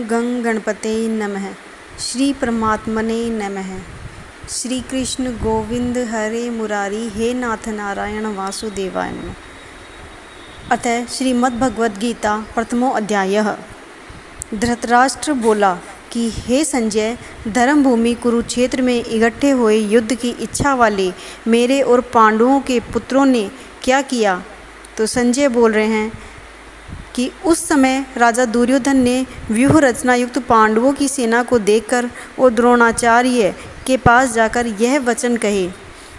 गं गणपते नमः। श्री परमात्मने नमः। श्री कृष्ण गोविंद हरे मुरारी हे नाथ नारायण वासुदेवाय नमः। अतः श्रीमद्भगवद्गीता प्रथमो अध्यायः। धृतराष्ट्र बोला कि हे संजय, धर्म भूमि कुरुक्षेत्र में इकट्ठे हुए युद्ध की इच्छा वाले मेरे और पांडवों के पुत्रों ने क्या किया। तो संजय बोल रहे हैं कि उस समय राजा दुर्योधन ने व्यूह रचना युक्त पांडवों की सेना को देखकर और द्रोणाचार्य के पास जाकर यह वचन कहे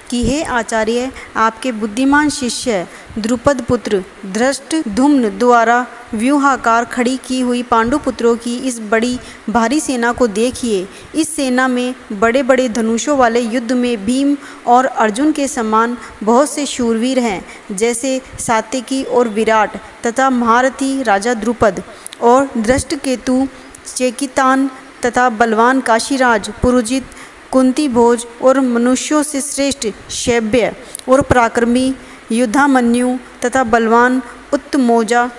कि हे आचार्य, आपके बुद्धिमान शिष्य द्रुपद पुत्र धृष्टद्युम्न द्वारा व्यूहाकार खड़ी की हुई पांडुपुत्रों की इस बड़ी भारी सेना को देखिए। इस सेना में बड़े बड़े धनुषों वाले युद्ध में भीम और अर्जुन के समान बहुत से शूरवीर हैं, जैसे सात्यकी और विराट तथा महारथी राजा द्रुपद और धृष्टकेतु चेकितान तथा बलवान काशीराज पुरुजित कुंती भोज और मनुष्यों से श्रेष्ठ शैब्य और पराक्रमी युद्धामन्यु तथा बलवान उत्तमौजा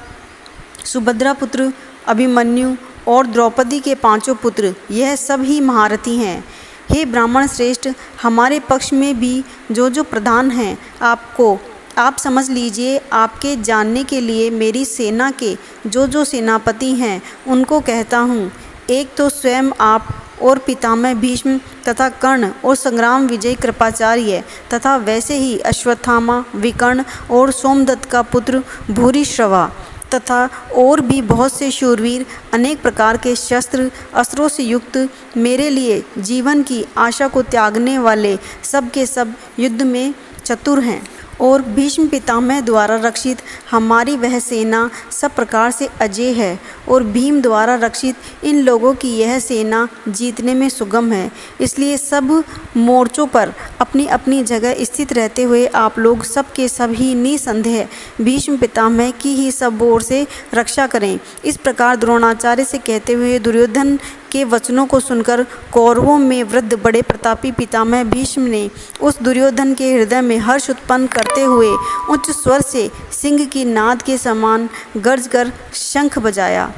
सुभद्रा पुत्र अभिमन्यु और द्रौपदी के पांचों पुत्र, यह सब ही महारथी हैं। हे ब्राह्मण श्रेष्ठ, हमारे पक्ष में भी जो प्रधान हैं आप समझ लीजिए। आपके जानने के लिए मेरी सेना के जो सेनापति हैं उनको कहता हूँ। एक तो स्वयं आप और पितामह भीष्म तथा कर्ण और संग्राम विजय कृपाचार्य तथा वैसे ही अश्वत्थामा विकर्ण और सोमदत्त का पुत्र भूरिश्रवा तथा और भी बहुत से शूरवीर अनेक प्रकार के शस्त्र अस्त्रों से युक्त मेरे लिए जीवन की आशा को त्यागने वाले सब के सब युद्ध में चतुर हैं। और भीष्म पितामह द्वारा रक्षित हमारी वह सेना सब प्रकार से अजेय है और भीम द्वारा रक्षित इन लोगों की यह सेना जीतने में सुगम है। इसलिए सब मोर्चों पर अपनी अपनी जगह स्थित रहते हुए आप लोग सब के सब ही निसंदेह भीष्म पितामह की ही सब ओर से रक्षा करें। इस प्रकार द्रोणाचार्य से कहते हुए दुर्योधन के वचनों को सुनकर कौरवों में वृद्ध बड़े प्रतापी पितामह भीष्म ने उस दुर्योधन के हृदय में हर्ष उत्पन्न करते हुए उच्च स्वर से सिंह की नाद के समान गर्ज कर शंख बजाया।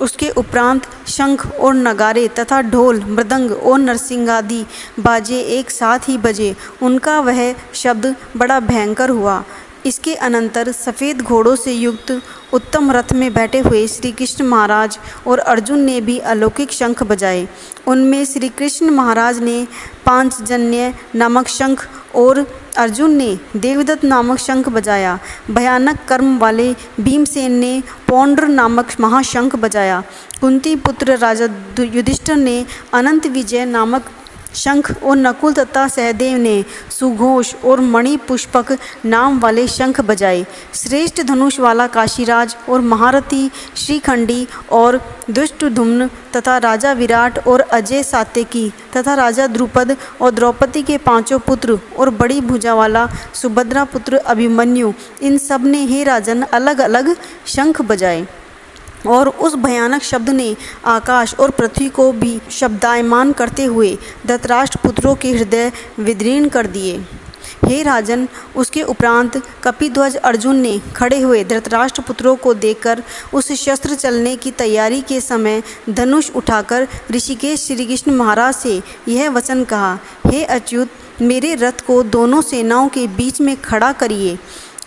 उसके उपरांत शंख और नगारे तथा ढोल मृदंग और नरसिंगादि बाजे एक साथ ही बजे। उनका वह शब्द बड़ा भयंकर हुआ। इसके अनंतर सफ़ेद घोड़ों से युक्त उत्तम रथ में बैठे हुए श्री कृष्ण महाराज और अर्जुन ने भी अलौकिक शंख बजाए। उनमें श्री कृष्ण महाराज ने पांचजन्य नामक शंख और अर्जुन ने देवदत्त नामक शंख बजाया। भयानक कर्म वाले भीमसेन ने पौंड्र नामक महाशंख बजाया। कुंती पुत्र राजा युधिष्ठिर ने अनंत विजय नामक शंख और नकुल तथा सहदेव ने सुघोष और मणि पुष्पक नाम वाले शंख बजाए। श्रेष्ठ धनुष वाला काशीराज और महारथी श्रीखंडी और धृष्टद्युम्न तथा राजा विराट और अजय सात्यकी तथा राजा द्रुपद और द्रौपदी के पांचों पुत्र और बड़ी भुजा वाला सुभद्रा पुत्र अभिमन्यु, इन सब ने हे राजन अलग अलग शंख बजाए। और उस भयानक शब्द ने आकाश और पृथ्वी को भी शब्दायमान करते हुए धृतराष्ट्र पुत्रों के हृदय विदीर्ण कर दिए। हे राजन, उसके उपरांत कपिध्वज अर्जुन ने खड़े हुए धृतराष्ट्र पुत्रों को देखकर उस शस्त्र चलने की तैयारी के समय धनुष उठाकर ऋषिकेश श्री कृष्ण महाराज से यह वचन कहा, हे अच्युत, मेरे रथ को दोनों सेनाओं के बीच में खड़ा करिए।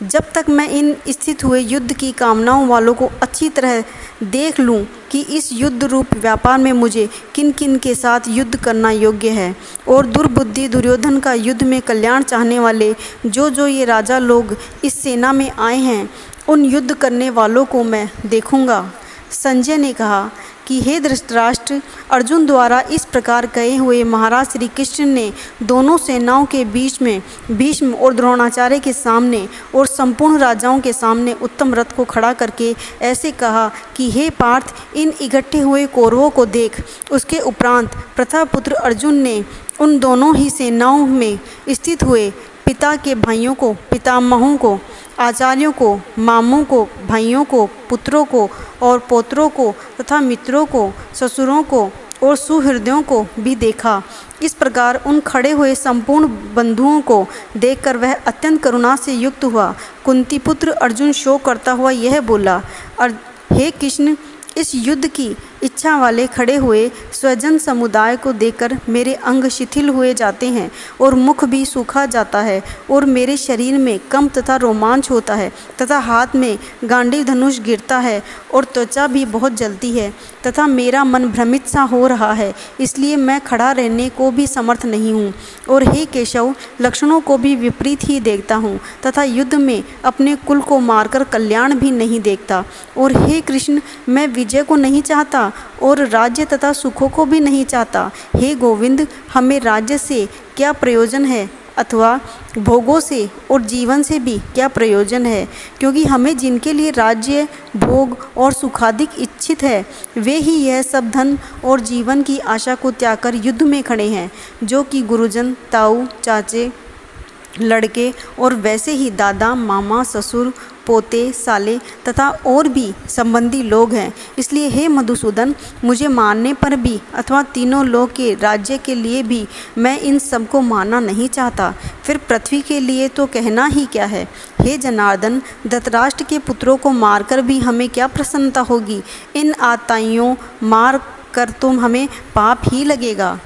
जब तक मैं इन स्थित हुए युद्ध की कामनाओं वालों को अच्छी तरह देख लूं कि इस युद्ध रूप व्यापार में मुझे किन किन के साथ युद्ध करना योग्य है और दुर्बुद्धि दुर्योधन का युद्ध में कल्याण चाहने वाले जो ये राजा लोग इस सेना में आए हैं, उन युद्ध करने वालों को मैं देखूंगा। संजय ने कहा कि हे धृतराष्ट्र, अर्जुन द्वारा इस प्रकार कहे हुए महाराज श्री कृष्ण ने दोनों सेनाओं के बीच में भीष्म और द्रोणाचार्य के सामने और संपूर्ण राजाओं के सामने उत्तम रथ को खड़ा करके ऐसे कहा कि हे पार्थ, इन इकट्ठे हुए कौरवों को देख। उसके उपरांत प्रथापुत्र अर्जुन ने उन दोनों ही सेनाओं में स्थित हुए पिता के भाइयों को, पितामहों को, आचार्यों को, मामों को, भाइयों को, पुत्रों को और पौत्रों को तथा मित्रों को, ससुरों को और सुहृदयों को भी देखा। इस प्रकार उन खड़े हुए संपूर्ण बंधुओं को देखकर वह अत्यंत करुणा से युक्त हुआ। कुंती पुत्र अर्जुन शोक करता हुआ यह बोला, हे कृष्ण, इस युद्ध की इच्छा वाले खड़े हुए स्वजन समुदाय को देखकर मेरे अंग शिथिल हुए जाते हैं और मुख भी सूखा जाता है और मेरे शरीर में कंप तथा रोमांच होता है तथा हाथ में गांडीव धनुष गिरता है और त्वचा भी बहुत जलती है तथा मेरा मन भ्रमित सा हो रहा है, इसलिए मैं खड़ा रहने को भी समर्थ नहीं हूँ। और हे केशव, लक्षणों को भी विपरीत ही देखता हूँ तथा युद्ध में अपने कुल को मारकर कल्याण भी नहीं देखता। और हे कृष्ण, मैं विजय को नहीं चाहता और राज्य तथा सुखों को भी नहीं चाहता। हे गोविंद, हमें राज्य से क्या प्रयोजन है अथवा भोगों से और जीवन से भी क्या प्रयोजन है, क्योंकि हमें जिनके लिए राज्य, भोग और सुखाधिक इच्छित है वे ही यह सब धन और जीवन की आशा को त्याग कर युद्ध में खड़े हैं, जो कि गुरुजन, ताऊ, चाचे, लड़के और वैसे ही दादा, मामा, ससुर, पोते, साले तथा और भी संबंधी लोग हैं। इसलिए हे मधुसूदन, मुझे मारने पर भी अथवा तीनों लोक के राज्य के लिए भी मैं इन सबको मारना नहीं चाहता। फिर पृथ्वी के लिए तो कहना ही क्या है। हे जनार्दन, धृतराष्ट्र के पुत्रों को मारकर भी हमें क्या प्रसन्नता होगी। इन आताइयों मार कर तुम हमें पाप ही लगेगा।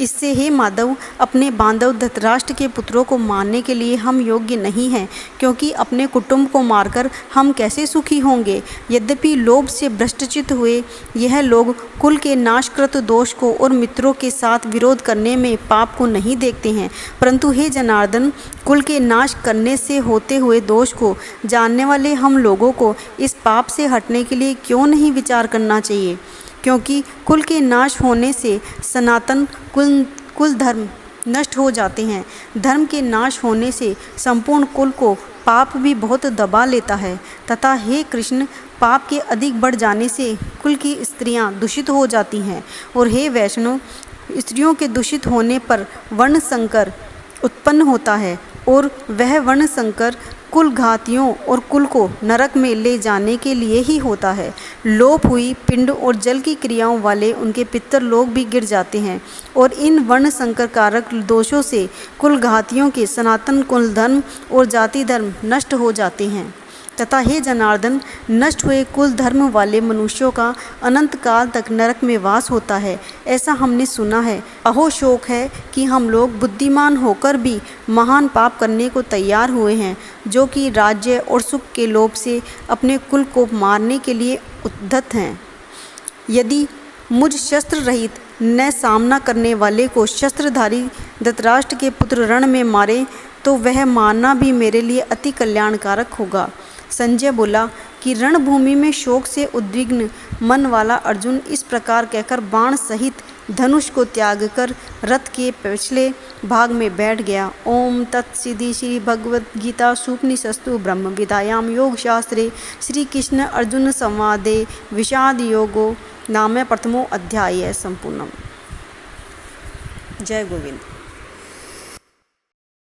इससे हे माधव, अपने बांधव धृतराष्ट्र के पुत्रों को मारने के लिए हम योग्य नहीं हैं, क्योंकि अपने कुटुंब को मारकर हम कैसे सुखी होंगे। यद्यपि लोभ से भ्रष्टचित हुए यह लोग कुल के नाशकृत दोष को और मित्रों के साथ विरोध करने में पाप को नहीं देखते हैं, परंतु हे जनार्दन, कुल के नाश करने से होते हुए दोष को जानने वाले हम लोगों को इस पाप से हटने के लिए क्यों नहीं विचार करना चाहिए। क्योंकि कुल के नाश होने से सनातन कुल धर्म नष्ट हो जाते हैं। धर्म के नाश होने से संपूर्ण कुल को पाप भी बहुत दबा लेता है तथा हे कृष्ण, पाप के अधिक बढ़ जाने से कुल की स्त्रियां दूषित हो जाती हैं। और हे वैष्णव, स्त्रियों के दूषित होने पर वर्ण संकर उत्पन्न होता है और वह वर्ण संकर कुल घातियों और कुल को नरक में ले जाने के लिए ही होता है। लोप हुई पिंड और जल की क्रियाओं वाले उनके पितर लोग भी गिर जाते हैं और इन वर्ण संकर कारक दोषों से कुल घातियों के सनातन कुल धर्म और जाति धर्म नष्ट हो जाते हैं तथा हे जनार्दन, नष्ट हुए कुल धर्म वाले मनुष्यों का अनंत काल तक नरक में वास होता है, ऐसा हमने सुना है। अहो शोक है कि हम लोग बुद्धिमान होकर भी महान पाप करने को तैयार हुए हैं, जो कि राज्य और सुख के लोभ से अपने कुल को मारने के लिए उद्धत हैं। यदि मुझ शस्त्र रहित न सामना करने वाले को शस्त्रधारी धृतराष्ट्र के पुत्र रण में मारे तो वह मारना भी मेरे लिए अति कल्याणकारक होगा। संजय बोला कि रणभूमि में शोक से उद्विग्न मन वाला अर्जुन इस प्रकार कहकर बाण सहित धनुष को त्याग कर रथ के पिछले भाग में बैठ गया। ओम तत्सिद्धि। श्री भगवद गीता सुपनिषत्सु ब्रह्म विद्यायां योग शास्त्रे श्री कृष्ण अर्जुन संवादे विषाद योगो नाम प्रथमो अध्याय संपूर्णम। जय गोविंद।